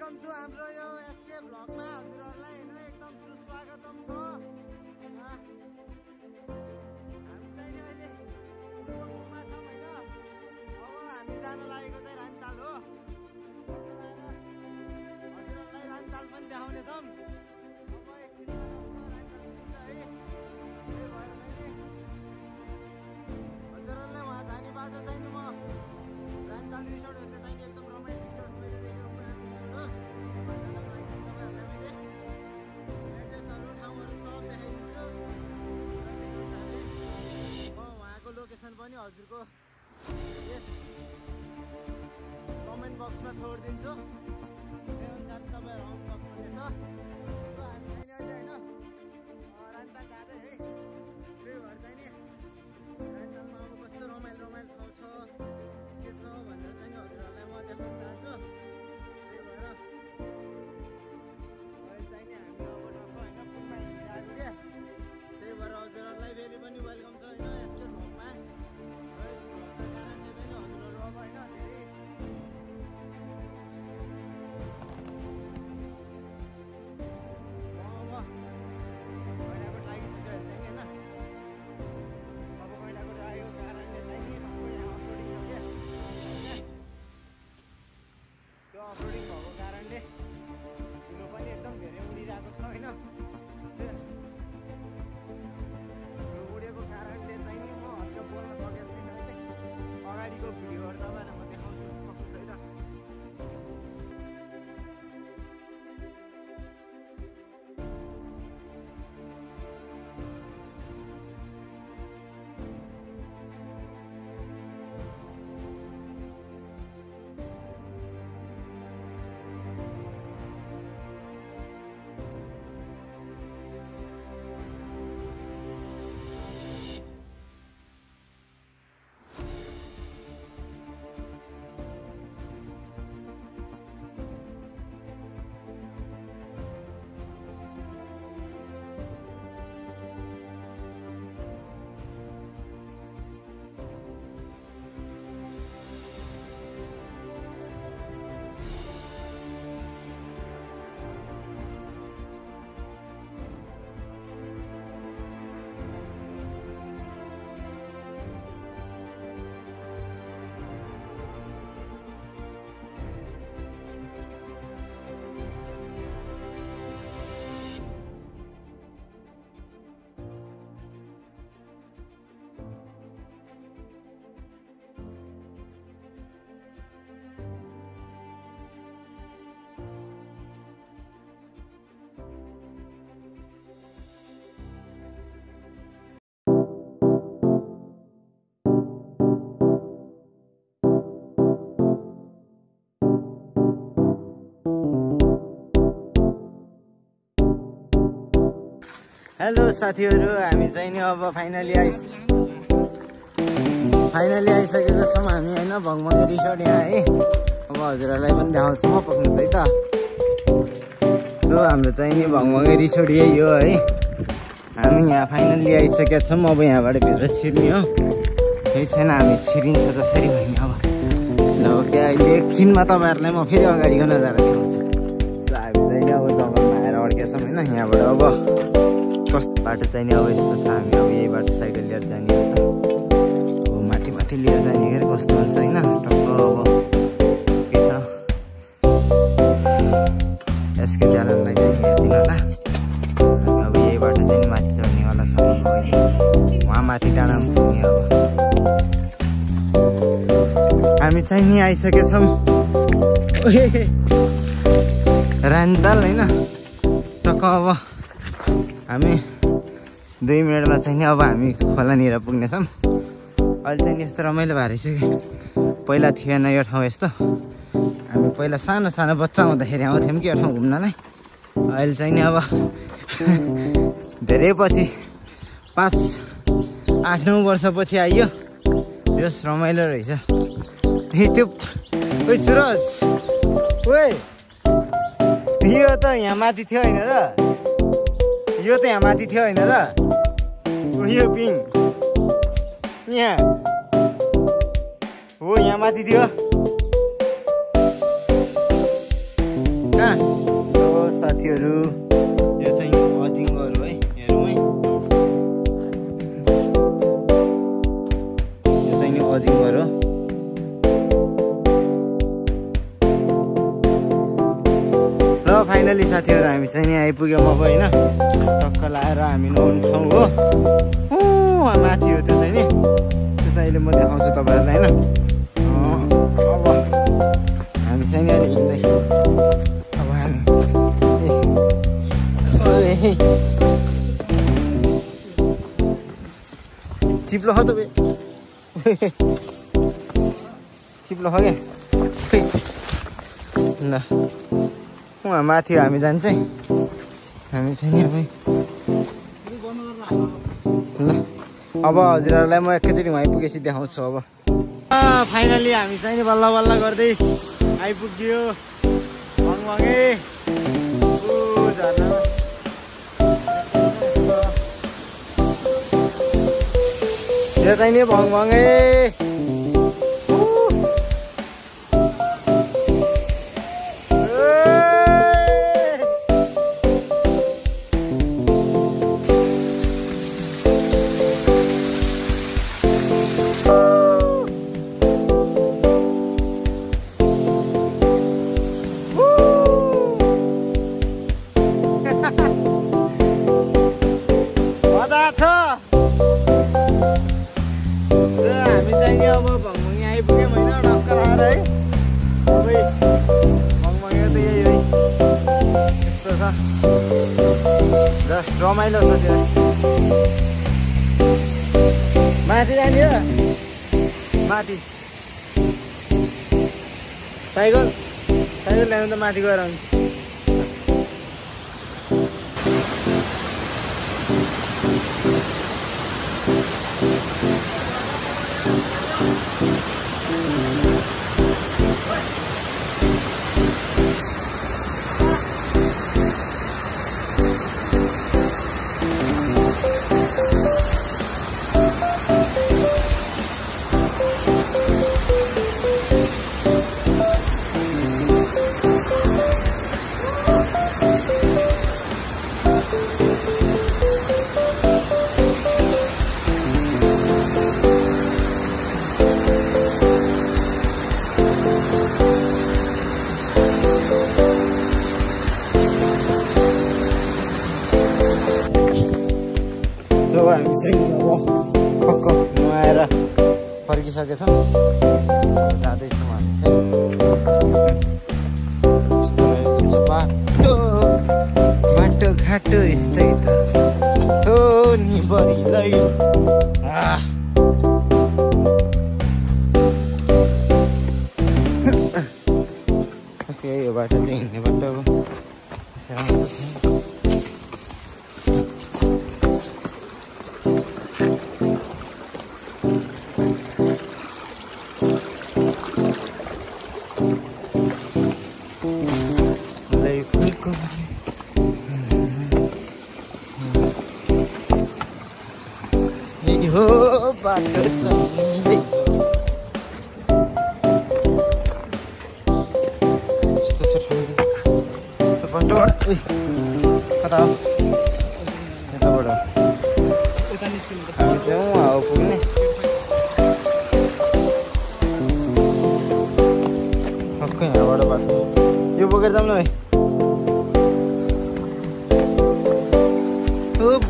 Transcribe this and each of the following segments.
Welcome to हाम्रो यो SK भ्लगमा हजुरहरुलाई हैन एकदम सुस्वागतम छ। हामी चाहिँ अहिले गुम्बामा छौं हैन। अब हामी जान लागेको चाहिँ रानीताल हो। हजुरहरुलाई रानीताल पनि देखाउने छौं। अब एकछिनमा रानीताल पुग्छ है। त्यही भएर चाहिँ हजुरहरुलाई वहाँ जाने बाटो चाहिँ नि म रानीताल रिसोर्ट होते चाहिँ एकदम रोमान्टिक रिसोर्ट मैले देखेको पुरानो रिसोर्ट हो। जानको लागि तपाईहरुलाई मैले एड्रेसहरु ठाउँहरु सब देखाइदिन्छु। म वहाँको लोकेसन पनि हजुरको यस कमेन्ट बक्समा छोडिदिन्छु। त्यही अनुसार तपाईहरु आउन सक्नुहुनेछ। सो हामी चाहिँ अहिले हैन रानीताल जाँदै है। त्यही भएर चाहिँ नि रानीतालमा अब कस्तो रमाइलो ठाउँ छ के छ भनेर चाहिँ नि हजुरहरुलाई म देखाउन चाहन्छु। त्यही भएर अहिले चाहिँ नि हामी अब टक्क हैन पुलमा हिँडिरहेको के। त्यही भएर हजुरहरुलाई फेरि पनि वेलकम छ हैन एसके भ्लगमा। र यस भ्लगको कारणले चाहिँ नि हजुरहरु अब हैन धेरै अफरोडिङ भएको कारणले हिलो पनि एकदम धेरै उडिरहेको छ हैन। यो उडेको कारणले चाहिँ नि म हल्का बोल्न सकेको छैन अहिले। अगाडिको भिडियोहरु तपाईहरुलाई म देखाउँछु कस्तो छ है त। हेलो साथीहरु, हामी चाहिँ नि अब फाइनली आइसकेको छौँ हामी हैन भङभङ रिसोर्ट यहाँ है। अब हजुरहरुलाई पनि देखाउँछु म पक्नुस् है त। सो हाम्रो चाहिँ नि भङभङ रिसोर्ट यही हो है। हामी यहाँ फाइनली आइसकेका छौँ। अब यहाँबाट भित्र छिर्ने हो। केही छैन, हामी छिरिन्छ जसरी भयो अब। ल ओके, अहिले एकछिनमा तपाईहरुलाई म फेरि अगाडिको नजारा देखाउँछु। सो हामी चाहिँ नि अब जङ्गलमा आएर अड्केछौँ हैन। यहाँबाट अब कस्तो बाटो चाहिँ नि अब यस्तो छ। हामी अब यही बाटो साइकल लिएर जाने हो त। अब माथि लिएर जाने गरी कस्तो हुन्छ होइन। टक्क अब के छ एसके च्यानललाई चाहिँ हेरिदिनु होला। अब यही बाटो चाहिँ नि माथि चढ्नेवाला छ। वहाँ माथि डाँडामा पुग्ने अब हामी चाहिँ नि आइसकेछौँ रानीताल होइन। टक्क अब हामी 2 मिनटमा चाहिँ नि अब हामी खोलानिर पुग्नेछौँ। अहिले चाहिँ यस्तो रमाइलो भएर रहेछ। पहिला थिएन यो ठाउँ यस्तो। हामी पहिला सानो बच्चा हुँदाखेरि आउँथ्यौँ कि यो ठाउँ घुम्नलाई। अहिले चाहिँ नि अब धेरै पछि 5-8-9 वर्षपछि आइयो। जस रमाइलो रहेछ। त्यो ओइ सुरज, ओइ यो त यहाँ माथि थियो होइन र? यो त यहाँ माथि थियो होइन र? यो पिङ यहाँ हो, यहाँ माथि थियो। फाइनली साथीहरू हामी चाहिँ यहाँ आइपुग्यौँ अब होइन। टक्क लाएर हामी नुहाउने ठाउँ हो। माथि हो त्यो चाहिँ नि, त्यो चाहिँ अहिले म देखाउँछु तपाईँहरूलाई होइन। अब हामी चाहिँ यहाँ हिँड्दै अब हामी चिप्लो हो तपाईँ चिप्लो हो क्या ल। उहाँ माथि हामी जान्छ हामी चाहिँ नि ल। अब हजुरहरूलाई म एकैचोटि आइपुगेपछि देखाउँछु। अब फाइनली हामी चाहिँ नि बल्ल बल्ल गर्दै आइपुग्यो भङभङे झर्नामा। यो चाहिँ नि भङभङे रमाइलो छ त्यो माथि जाने हो। माथि साइकल ल्याउनु त माथि गएर हुन्छ। हामी चाहिँ अब पक्क नुहाएर फर्किसकेछौँ। जाँदैछौँ हामी चाहिँ बाटो घाटो यस्तै त हो नि बढीलाई। यो बाटो चाहिँ हिँड्ने बाटो हो। बाटो चाहिँ यस्तो बाटोबाट कता हो यताबाट हामी चाहिँ उहाँ हो पुग्ने। पक्कै यहाँबाट बाटो यो बोकेर जाऊँ न है।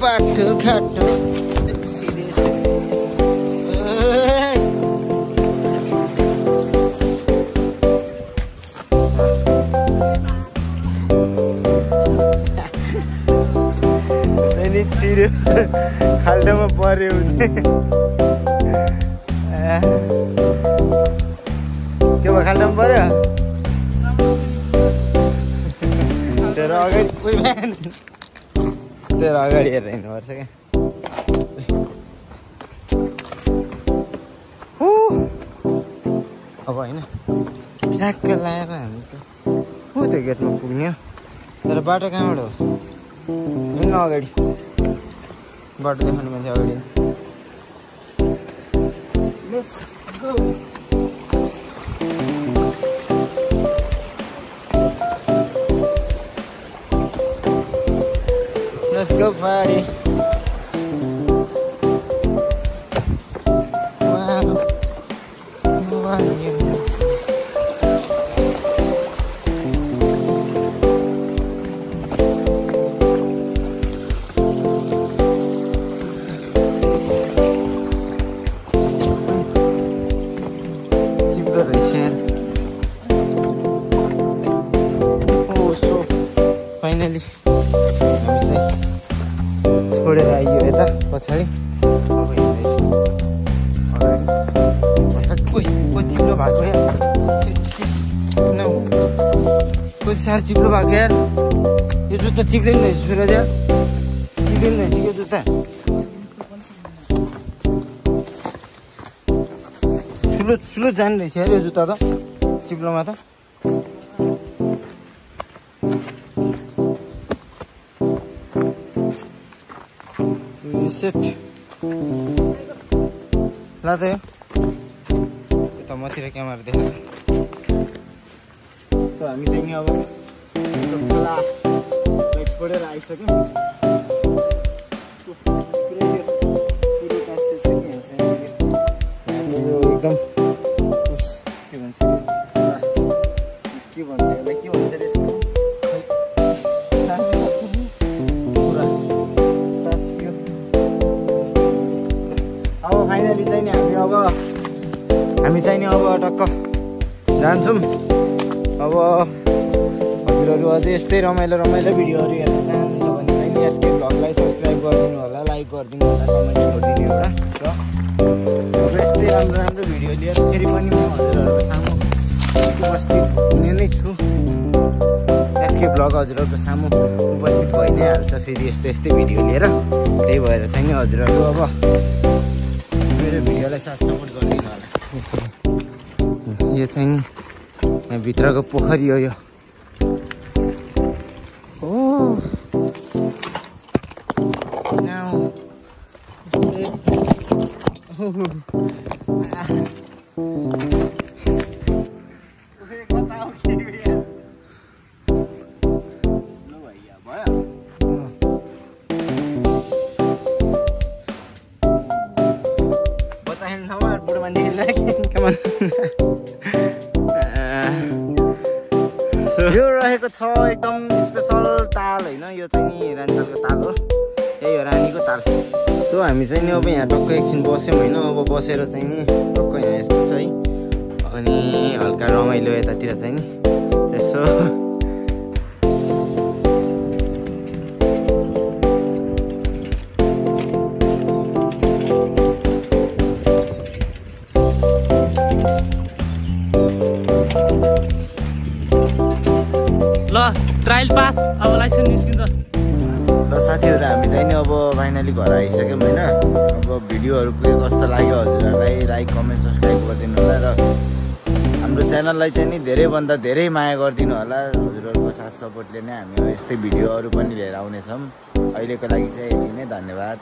बाटो घाटो छिर्यो खाल्टोमा पर्यो के भयो खाल्टोमा पर्यो तेरो अगाडि तेरो अगाडि हेरेर हिँड्नुपर्छ क्या। अब होइन ठ्याक्क लगाएर हामी चाहिँ त्यो गेटमा पुग्ने हो। तर बाटो कहाँबाट हो हिँड्न अगाडि बाटो देखाउनु मान्छे अगाडि। Let's go party. Wow. पछाडि अब हिँड्दैछु अगाडि। कोही चिप्लो भएको यार, कोही साह्रो चिप्लो भएको यार। यो जुत्ता चिप्लिनु रहेछ सुरज यार, चिप्लिनु रहेछ यो जुत्ता। ठुलो जाने रहेछ यार यो जुत्ता त चिप्लोमा त। सेट ला त यता मतिर क्यामेरा देखाएको छ। हामी चाहिँ नि अब खोला छोडेर आइसक्यौँ। एकदम के भन्छ यसलाई, के भन्छ यसको पुरा टाँसियो। अब फाइनली चाहिँ नि हामी चाहिँ नि अब टक्क जान्छौँ। अब हजुरहरू अझै यस्तै रमाइलो भिडियोहरू हेर्न चाहनुहुन्छ भने चाहिँ नि एसके भ्लगलाई सब्सक्राइब गरिदिनु होला, लाइक गरिदिनु होला, कमेन्ट गरिदिनु एउटा। र यस्तै राम्रो भिडियो लिएर फेरि पनि म हजुरहरूको सामु उपस्थित हुने नै छु। एसके भ्लग हजुरहरूको सामु उपस्थित भइ नै हाल्छ फेरि यस्तै भिडियो लिएर। त्यही भएर चाहिँ नि हजुरहरू अब मेरो भिडियोलाई साथ सपोर्ट गरिदिनु होला। यो चाहिँ नि यहाँ भित्रको पोखरी हो यो। यो रहेको छ एकदम स्पेसल ताल होइन, यो चाहिँ नि रानीतालको ताल हो, यही हो रानीको ताल। सो हामी चाहिँ नि अब यहाँ टक्क एकछिन बस्यौँ होइन। अब बसेर चाहिँ नि टक्क यहाँ यस्तो छ है, अनि हल्का रमाइलो यतातिर चाहिँ नि यसो ल ट्रायल पास। अब लाइसेन्स निस्किन्छ। ल साथीहरू हामी चाहिँ नि अब फाइनली घर आइसक्यौँ होइन। अब भिडियोहरू के कस्तो लाग्यो हजुरहरूलाई लाइक कमेन्ट सब्सक्राइब गरिदिनु होला र हाम्रो च्यानललाई चाहिँ नि धेरैभन्दा धेरै माया गरिदिनु होला। हजुरहरूको साथ सपोर्टले नै हामी यस्तै भिडियोहरू पनि लिएर आउनेछौँ। अहिलेको लागि चाहिँ यति नै, धन्यवाद।